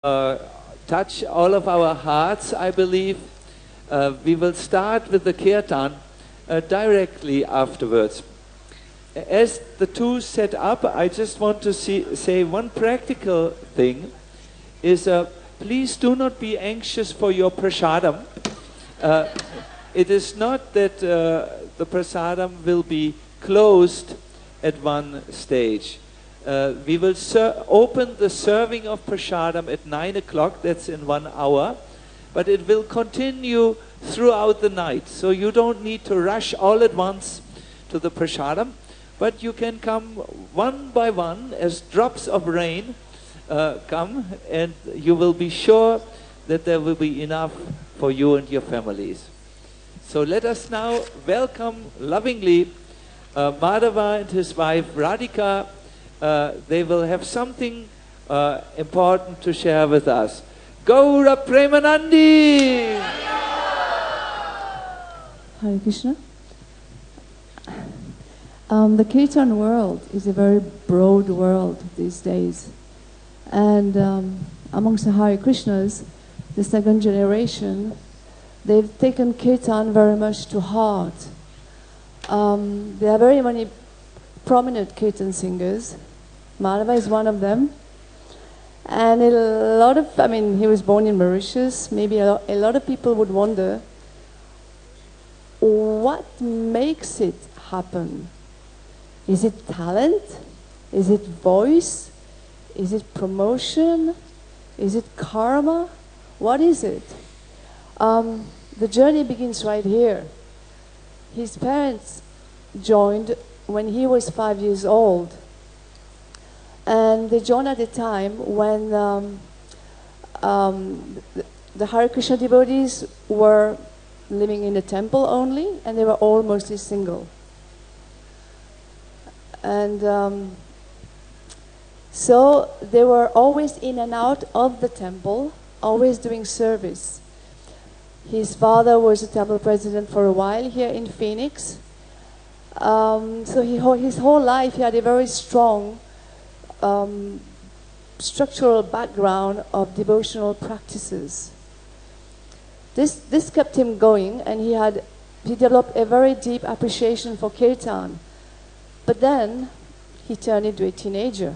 touch all of our hearts, I believe. We will start with the Kirtan directly afterwards. As the two set up, I just want to say one practical thing is please do not be anxious for your prasadam. It is not that the prasadam will be closed at one stage. We will open the serving of prasadam at 9 o'clock, that's in 1 hour, but it will continue throughout the night. So you don't need to rush all at once to the prasadam, but you can come one by one as drops of rain come, and you will be sure that there will be enough for you and your families. So let us now welcome lovingly Madhava and his wife Radhika. They will have something important to share with us. Gaura Premanandi! Hare Krishna. The Kirtan world is a very broad world these days. And amongst the Hare Krishnas, the second generation, they've taken Kirtan very much to heart. There are very many prominent Kirtan singers. Madhava is one of them. And a lot of, he was born in Mauritius. Maybe a lot of people would wonder, what makes it happen? Is it talent? Is it voice? Is it promotion? Is it karma? What is it? The journey begins right here. His parents joined when he was 5 years old. And they joined at a time when the Hare Krishna devotees were living in a temple only, and they were all mostly single. And so they were always in and out of the temple, always doing service. His father was a temple president for a while here in Phoenix. So his whole life he had a very strong structural background of devotional practices. This kept him going, and he developed a very deep appreciation for Kirtan. But then he turned into a teenager.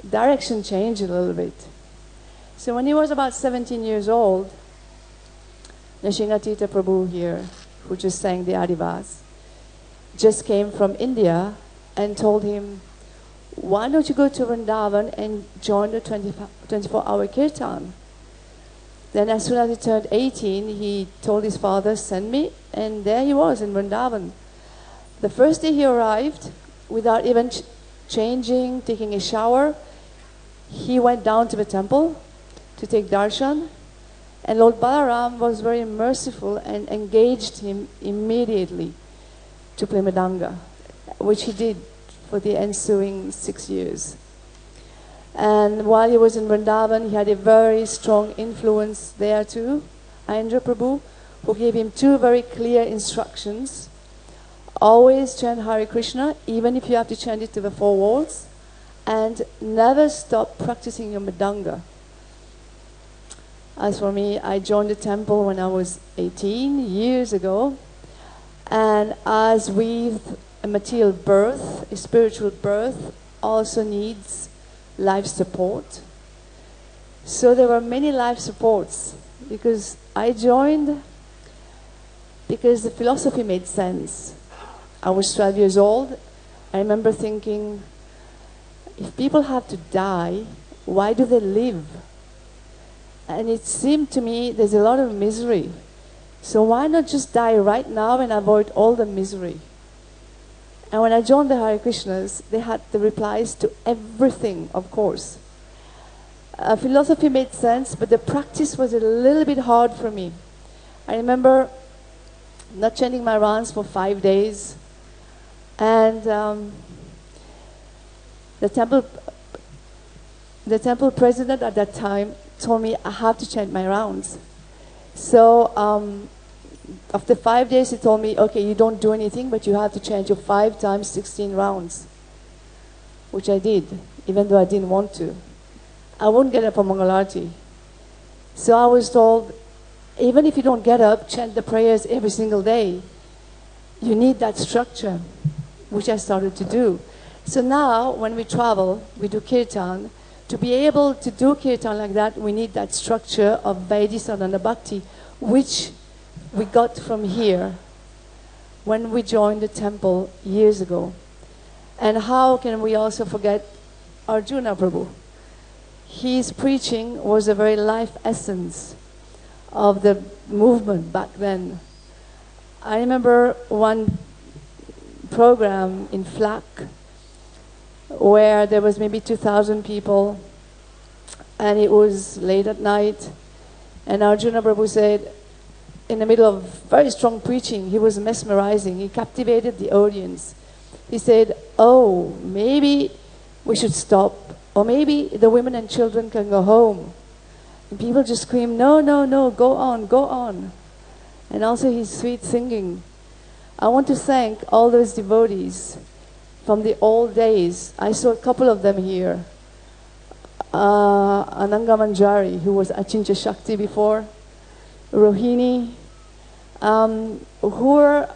Direction changed a little bit. So when he was about 17 years old, Nishingatita Prabhu here, who just sang the Adhivas, just came from India and told him, why don't you go to Vrindavan and join the 24-hour Kirtan? Then as soon as he turned 18, he told his father, send me, and there he was in Vrindavan. The first day he arrived, without even changing, taking a shower, he went down to the temple to take darshan, and Lord Balaram was very merciful and engaged him immediately to play Mridanga, which he did for the ensuing 6 years. And while he was in Vrindavan, he had a very strong influence there too, Indra Prabhu, who gave him two very clear instructions. Always chant Hare Krishna, even if you have to chant it to the four walls, and never stop practicing your Mridanga. As for me, I joined the temple when I was 18 years ago, and as with a material birth, a spiritual birth also needs life support. So there were many life supports, because I joined because the philosophy made sense. I was 12 years old. I remember thinking, if people have to die, why do they live? And it seemed to me there's a lot of misery. So why not just die right now and avoid all the misery? And when I joined the Hare Krishnas, they had the replies to everything, of course. Philosophy made sense, but the practice was a little bit hard for me. I remember not chanting my rounds for 5 days. And the temple president at that time told me I have to chant my rounds. So after 5 days, he told me, okay, you don't do anything, but you have to chant your 5 times 16 rounds, which I did, even though I didn't want to. I won't get up for Mangalarti. So I was told, even if you don't get up, chant the prayers every single day. You need that structure, which I started to do. So now, when we travel, we do Kirtan. To be able to do Kirtan like that, we need that structure of Vaidhi Bhakti, which we got from here when we joined the temple years ago. And how can we also forget Arjuna Prabhu? His preaching was a very life essence of the movement back then. I remember one program in Flak where there was maybe 2,000 people, and it was late at night, and Arjuna Prabhu said, in the middle of very strong preaching, he was mesmerizing, he captivated the audience. He said, oh, maybe we should stop, or maybe the women and children can go home. And people just screamed, no, no, no, go on, go on. And also his sweet singing. I want to thank all those devotees from the old days. I saw a couple of them here. Ananga Manjari, who was Achincha Shakti before, Rohini, who are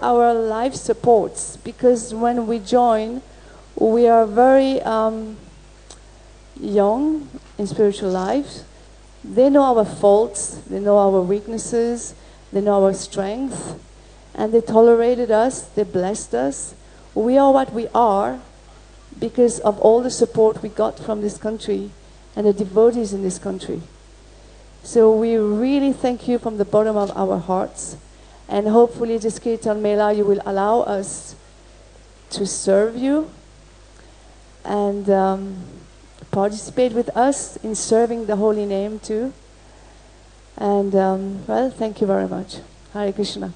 our life supports, because when we join, we are very young in spiritual life. They know our faults, they know our weaknesses, they know our strength, and they tolerated us, they blessed us. We are what we are because of all the support we got from this country and the devotees in this country. So we really thank you from the bottom of our hearts, and hopefully this Kirtan Mela, you will allow us to serve you and participate with us in serving the holy name too. And well, thank you very much. Hare Krishna.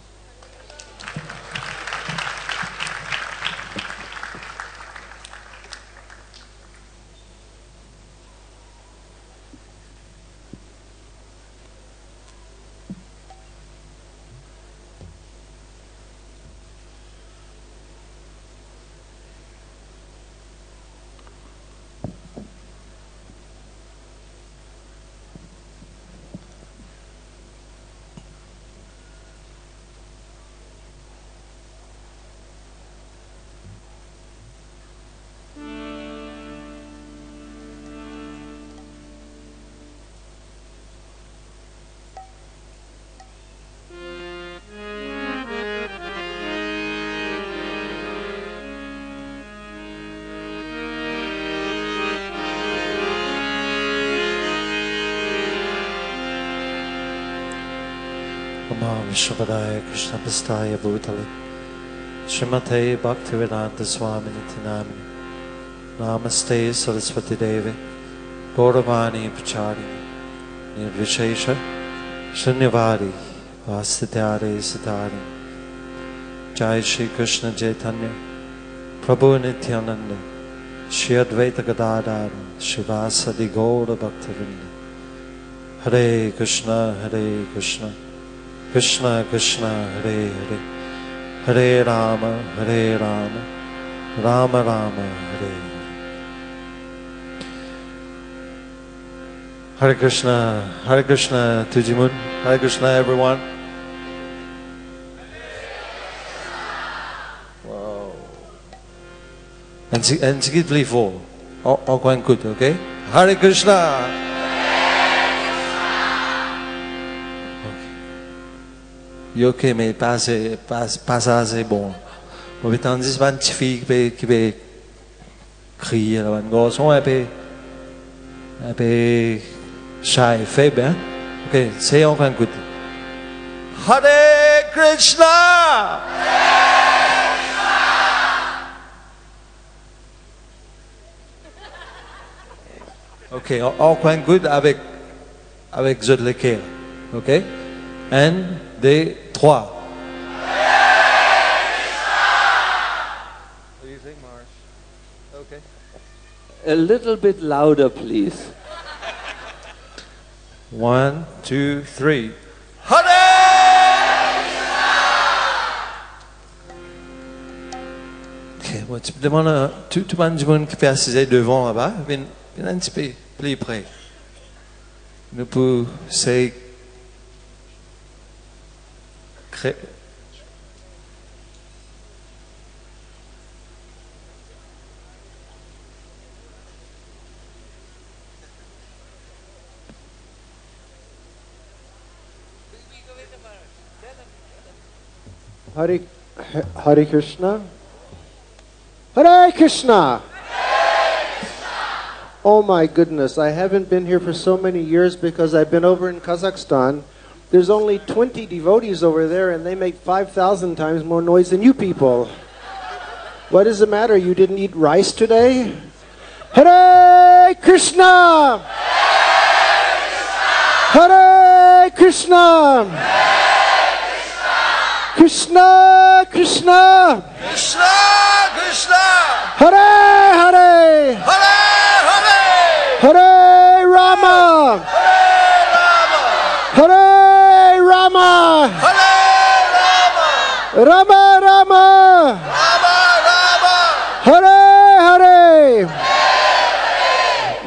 Vishwabadaya Krishna Pastaya Bhutale Srimate Bhaktivedanta Swami Nitinamini Namaste Saraswati Devi Gauravani Pacharini Nirvishesha Shunyavadi Vasitare Siddhari Jai Shri Krishna Chaitanya Prabhu Nityananda Shri Advaita Gadadhara Shivasadi Gaura Bhaktivinda Hare Krishna Hare Krishna Krishna Krishna Hare Hare Hare Rama Hare Rama Rama Rama Hare Hare Hare Krishna Tujimun Hare Krishna everyone. Wow. En zeg het lief vol. Ook gewoon goed, oké? Hare Krishna. Ok, mais pas assez bon. On va tandis que une petite fille qui va crier, un garçon un peu shy, faible, hein? Ok, c'est encore un coup. Hare Krishna! Hare Krishna! Ok, encore un coup avec jeu de l'équerre. Ok? 1, 2, 3. What do you think, Marsh? Okay. A little bit louder, please. 1, 2, 3. Hare! Ok, bon, tu me demandes tout le monde qui fait assis devant là-bas, viens un petit peu. plus près. Nous pouvons créer. Hare Krishna. Hare Krishna. Oh my goodness, I haven't been here for so many years because I've been over in Kazakhstan. There's only 20 devotees over there and they make 5,000 times more noise than you people. What is the matter? You didn't eat rice today? Hare Krishna! Hare Krishna! Krishna, Krishna, Krishna, Krishna, Hare, Hare, Hare, Hare, Hare Rama, Hare Rama, Hare Rama, Hare Rama, Rama Rama, Rama Rama, Hare, Hare.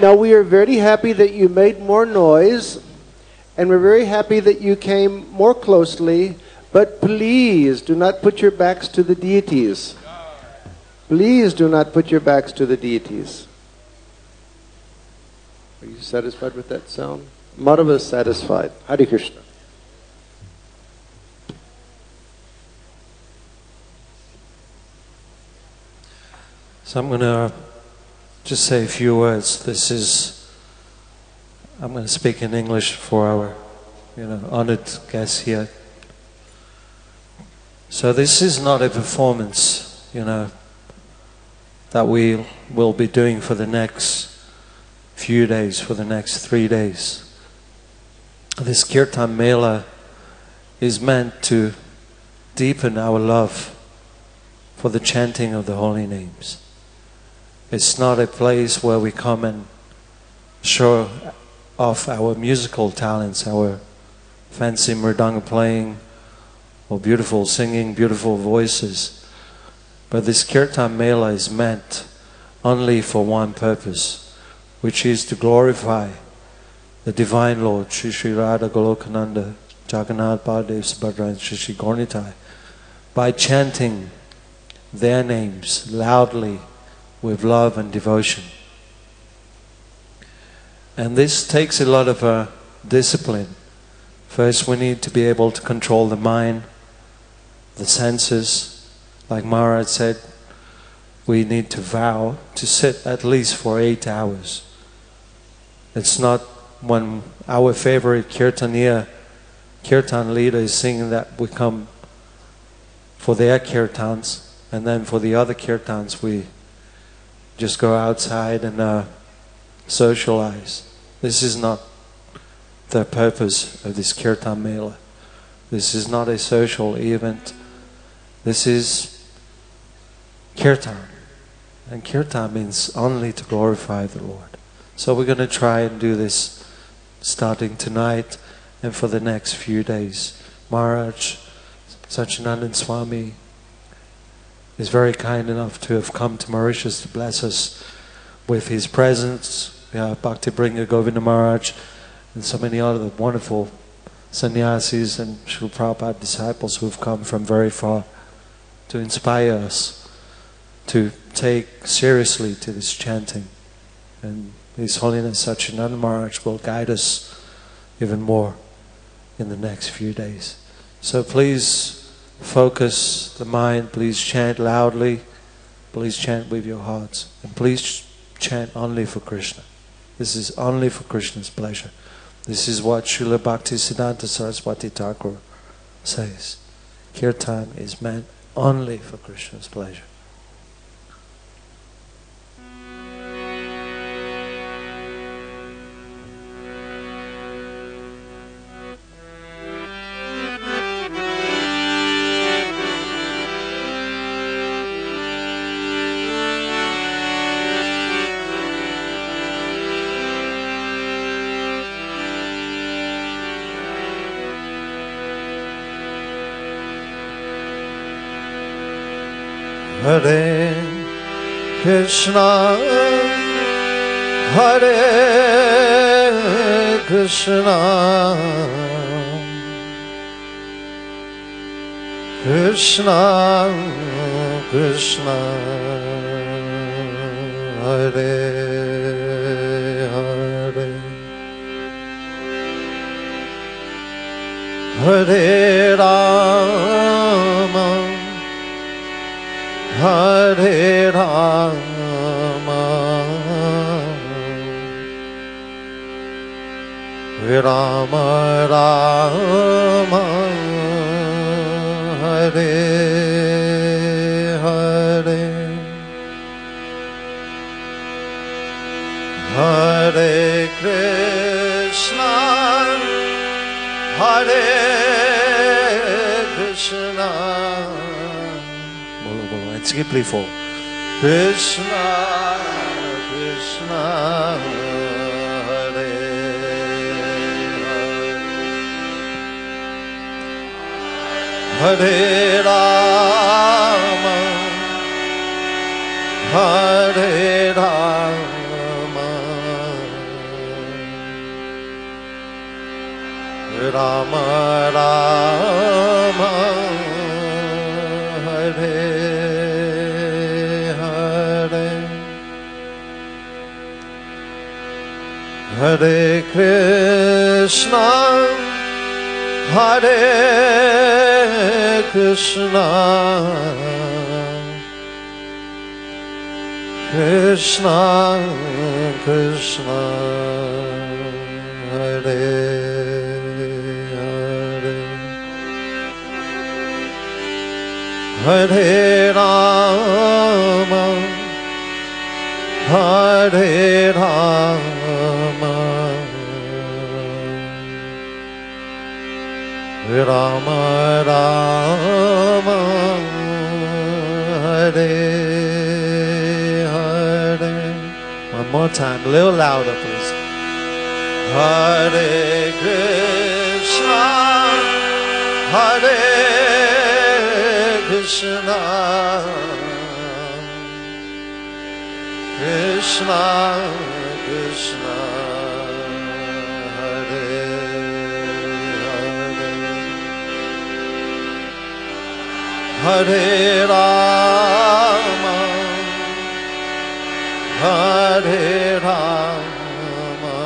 Now we are very happy that you made more noise, and we're very happy that you came more closely. But please do not put your backs to the deities. Please do not put your backs to the deities. Are you satisfied with that sound? Madhava is satisfied. Hare Krishna. So I'm going to just say a few words. I'm going to speak in English for our, honored guests here. So this is not a performance, that we will be doing for the next few days, for the next 3 days. This Kirtan Mela is meant to deepen our love for the chanting of the holy names. It's not a place where we come and show off our musical talents, our fancy mridanga playing, or beautiful singing, beautiful voices. But this Kirtan Mela is meant only for one purpose, which is to glorify the Divine Lord, Shri Shri Radha Golokananda, Jagannath Baladev Subhadra and Shri Shri Gauranitai, by chanting their names loudly with love and devotion. And this takes a lot of discipline. First, we need to be able to control the mind, the senses. Like Maharaj said, we need to vow to sit at least for 8 hours. It's not when our favorite Kirtan leader is singing that we come for their Kirtans, and then for the other Kirtans we just go outside and socialize. This is not the purpose of this Kirtan Mela. This is not a social event. This is Kirtan. And Kirtan means only to glorify the Lord. So we're going to try and do this starting tonight and for the next few days. Maharaj Satchidananda Swami is very kind enough to have come to Mauritius to bless us with his presence. We have Bhakti Bringa Govinda Maharaj and so many other wonderful sannyasis and Srila Prabhupada disciples who have come from very far to inspire us to take seriously to this chanting. And His Holiness Satchidananda Maharaj will guide us even more in the next few days. So please focus the mind, please chant loudly, please chant with your hearts, and please chant only for Krishna. This is only for Krishna's pleasure. This is what Srila Bhaktisiddhanta Saraswati Thakur says. Kirtan is meant only for Krishna's pleasure. Hare Krishna, Hare Krishna, Krishna Krishna, Hare Hare, Hare Rama, Hare Rama, Rama Rama, Hare Hare, Hare Krishna, Hare Krishna. Bolo bolo, and skip for Krishna, Krishna, Hare Hare Rama, Hare Rama, Rama Rama, Hare Hare, Hare Krishna, Hare Krishna, Krishna Krishna, Hare Hare, Hare Rama, Hare Rama, Rama Rama, Hare Hare. One more time, a little louder, please. Hare Krishna, Hare Krishna, Krishna Krishna, Hare Hare Rama, Hare Rama,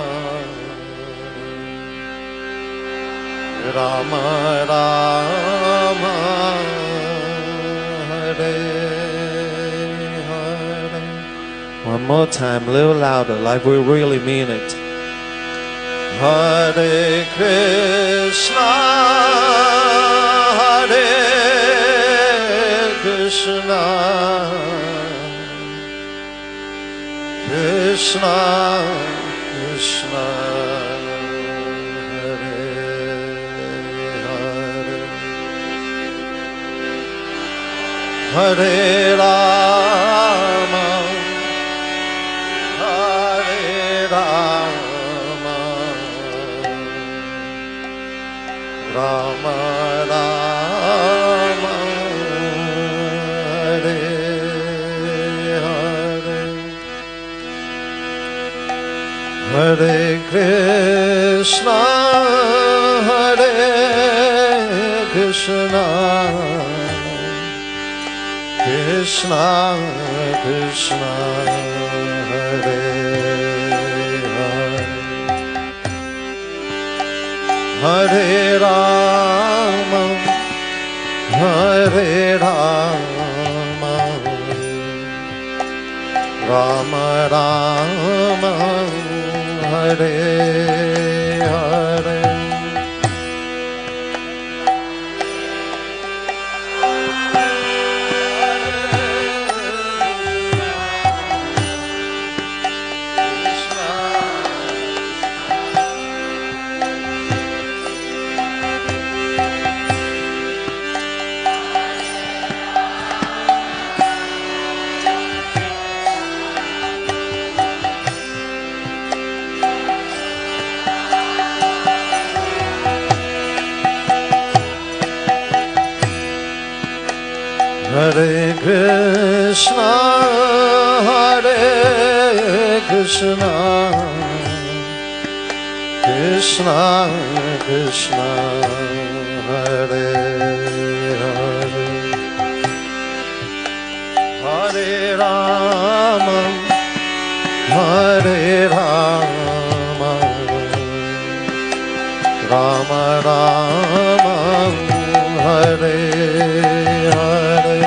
Rama Rama, Hare Hare. One more time, a little louder, like we really mean it. Hare Krishna, Hare Krishna, Krishna Krishna, Hare Hare, Hare Rama, Hare Rama, Rama Rama, Hare Hare, Hare Krishna, Hare Krishna, Krishna Krishna, Hare Hare, Hare Rama, Hare Rama, Rama Rama, Hare Hare. Hare Krishna, Hare Krishna, Krishna Krishna, Hare Hare, Hare Rama, Hare Rama, Rama Rama, Hare Hare.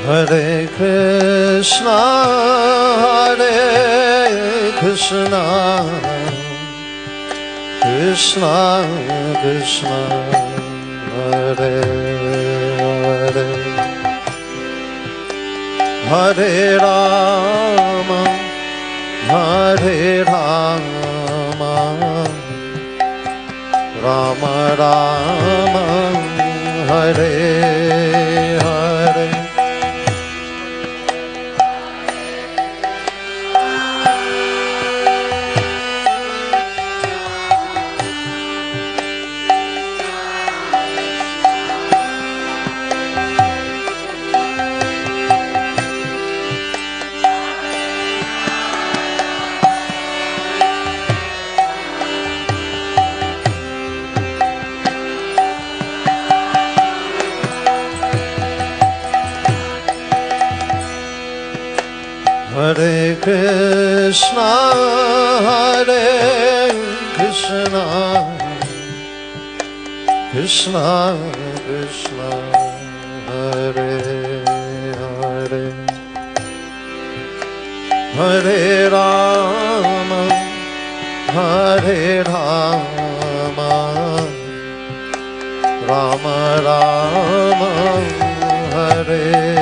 Hare Krishna, Hare Krishna, Krishna Krishna, Hare Hare, Hare Rama, Hare Rama, Rama Rama, Hare Hare. Hare Krishna, Hare Krishna, Krishna Krishna, Hare Hare, Hare Rama, Hare Rama, Rama Rama, Hare